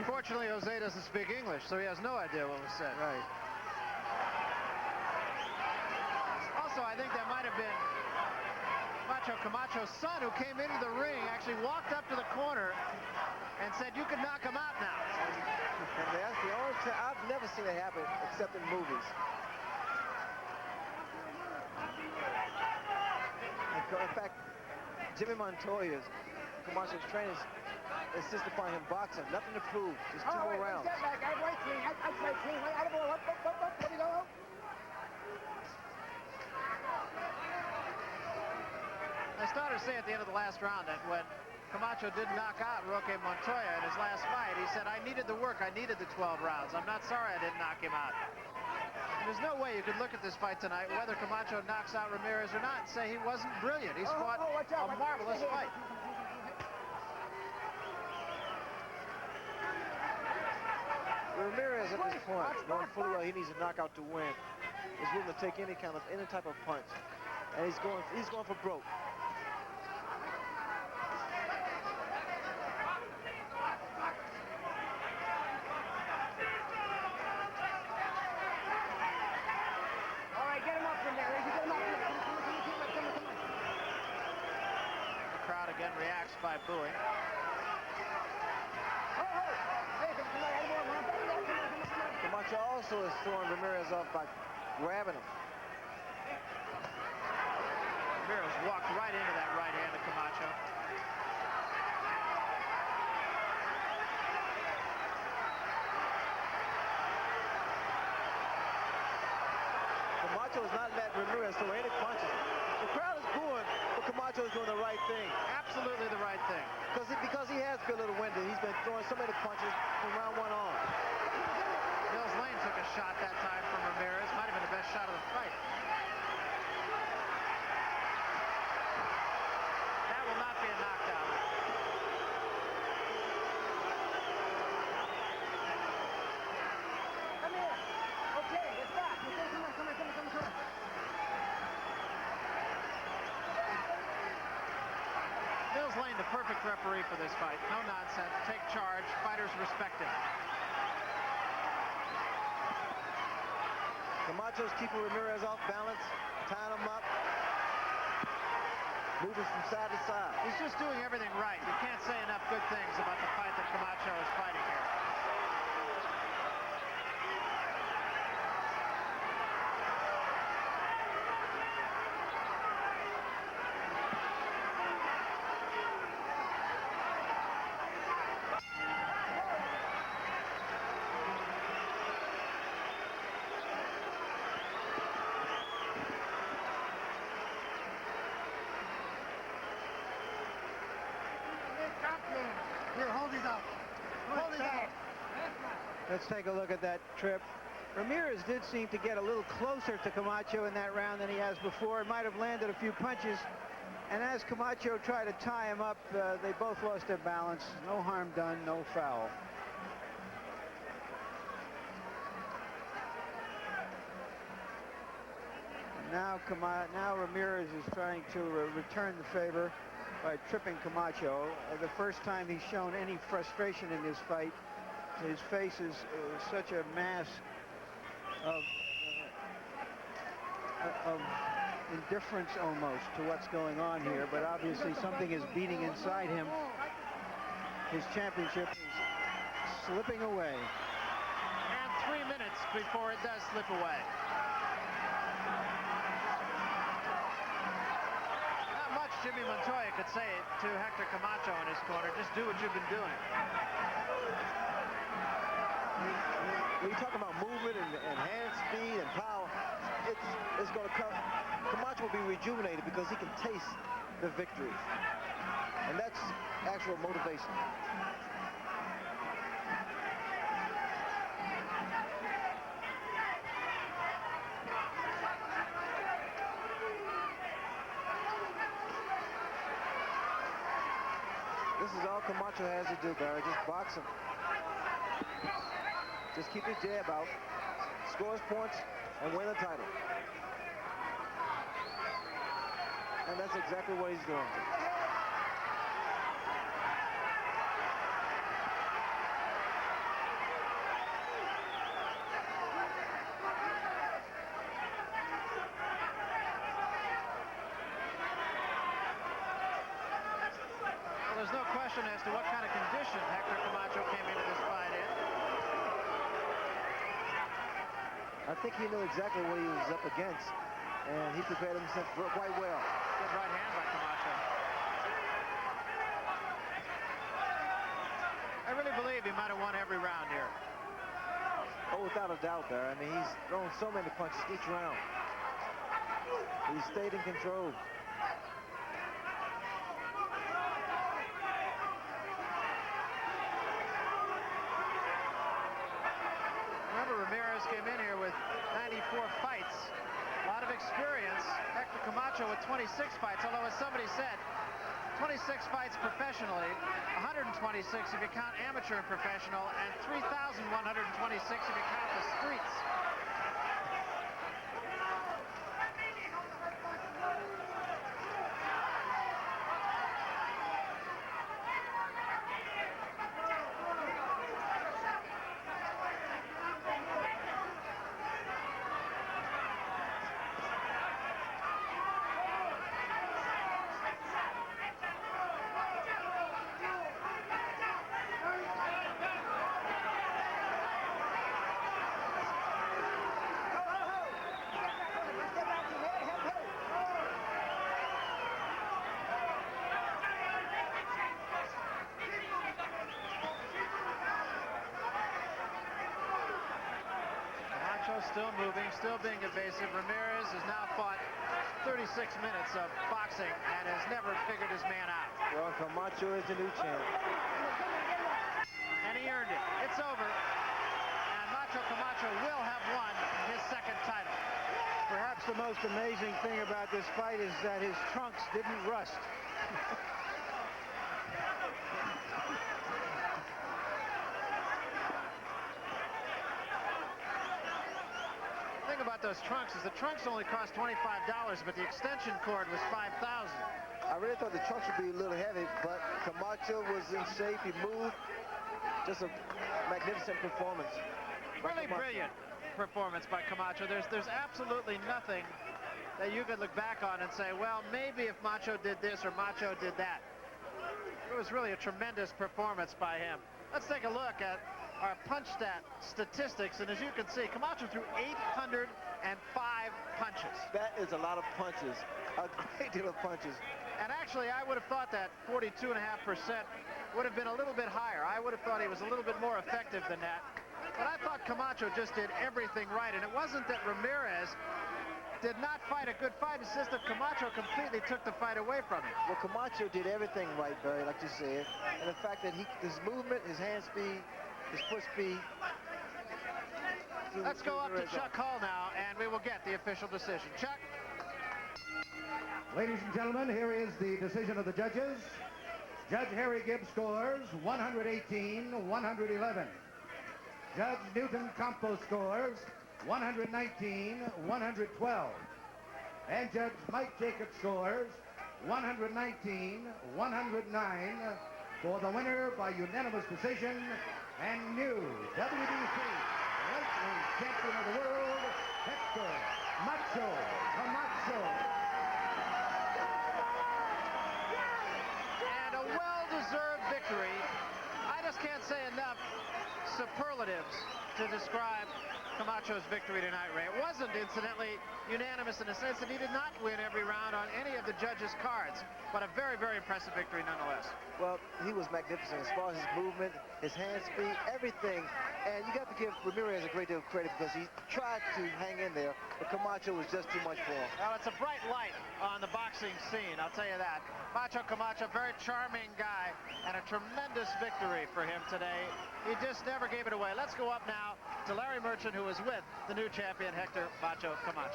Fortunately, Jose doesn't speak English, so he has no idea what was said. Right. Also, I think that might have been Macho Camacho's son who came into the ring, actually walked up to the corner and said, "You can knock him out now." And that's the only time I've never seen it happen except in movies. In fact, Jimmy Montoya, Camacho's trainers, insist upon him boxing. Nothing to prove. Just 2 more rounds. I started to say at the end of the last round that when Camacho did knock out Roque Montoya in his last fight, he said, "I needed the work. I needed the 12 rounds. I'm not sorry I didn't knock him out." And there's no way you could look at this fight tonight, whether Camacho knocks out Ramirez or not, and say he wasn't brilliant. He's fought a marvelous fight. Ramirez at this point, knowing fully well he needs a knockout to win, is willing to take any type of punch, and he's going for broke. Again reacts by booing. Camacho also is throwing Ramirez off by grabbing him. Ramirez walked right into that right hand of Camacho. Camacho has not let Ramirez throw any punches. The crowd is booing, but Camacho is doing the right thing. Absolutely the right thing. Because he has good little window. He's been throwing so many punches from round 1 on. Mills Lane took a shot that time from Ramirez. Might have been the best shot of the fight. That will not be a knockdown. Come here. Okay, it's back. Come on. Mills Lane, the perfect referee for this fight. No nonsense. Take charge. Fighters respect him. Camacho's keeping Ramirez off balance, tying him up, moving from side to side. He's just doing everything right. You can't say enough good things about the fight that Camacho is fighting here. Let's take a look at that trip. Ramirez did seem to get a little closer to Camacho in that round than he has before. It might have landed a few punches. And as Camacho tried to tie him up, they both lost their balance. No harm done, no foul. And now Ramirez is trying to return the favor by tripping Camacho. The first time he's shown any frustration in this fight. His face is such a mass of indifference almost to what's going on here, but obviously something is beating inside him. His championship is slipping away. And 3 minutes before it does slip away. Not much Jimmy Montoya could say to Hector Camacho in his corner. Just do what you've been doing. When you talk about movement and hand speed and power, it's going to come. Camacho will be rejuvenated because he can taste the victory. And that's actual motivation. This is all Camacho has to do, Barry. Just box him. Just keep his jab out, score his points, and win the title. And that's exactly what he's doing. question as to what kind of condition Hector Camacho came into this fight in. I think he knew exactly what he was up against, and he prepared himself quite well. Good right hand by Camacho. I really believe he might have won every round here. Oh, without a doubt there. I mean, he's thrown so many punches each round. He stayed in control. Remember, Ramirez came in here with 94 fights. A lot of experience. Hector Camacho with 26 fights, although as somebody said, 26 fights professionally, 126 if you count amateur and professional, and 3,126 if you count the streets. Still moving, still being evasive. Ramirez has now fought 36 minutes of boxing and has never figured his man out. Well, Camacho is the new champ. And he earned it. It's over. And Macho Camacho will have won his second title. Perhaps the most amazing thing about this fight is that his trunks didn't rust. About those trunks is the trunks only cost $25, but the extension cord was $5,000. I really thought the trunks would be a little heavy, but Camacho was in shape. He moved. Just a magnificent performance. Really brilliant performance by Camacho. There's absolutely nothing that you could look back on and say, well, maybe if Macho did this or Macho did that. It was really a tremendous performance by him. Let's take a look at our punch stat statistics, and as you can see, Camacho threw 805 punches. That is a lot of punches, a great deal of punches. And actually, I would have thought that 42.5% would have been a little bit higher. I would have thought he was a little bit more effective than that. But I thought Camacho just did everything right, and it wasn't that Ramirez did not fight a good fight. It's just that Camacho completely took the fight away from him. Well, Camacho did everything right, Barry, like you said. And the fact that his movement, his hand speed, his foot speed. Let's go up to Chuck Hull now, and we will get the official decision. Chuck? Ladies and gentlemen, here is the decision of the judges. Judge Harry Gibbs scores 118-111. Judge Newton Campos scores 119-112. And Judge Mike Jacobs scores 119-109 for the winner by unanimous decision and new WBC Lightweight Champion of the world, Hector Macho Camacho. And a well-deserved victory. I just can't say enough superlatives to describe Camacho's victory tonight, Ray. It wasn't, incidentally, unanimous in the sense that he did not win every round on any of the judges' cards, but a very, very impressive victory nonetheless. Well, he was magnificent as far as his movement, his hand speed, everything. And you got to give Ramirez a great deal of credit because he tried to hang in there, but Camacho was just too much for him. Well, it's a bright light on the boxing scene, I'll tell you that. Macho Camacho, very charming guy, and a tremendous victory for him today. He just never gave it away. Let's go up now to Larry Merchant, who is with the new champion, Hector Macho Camacho.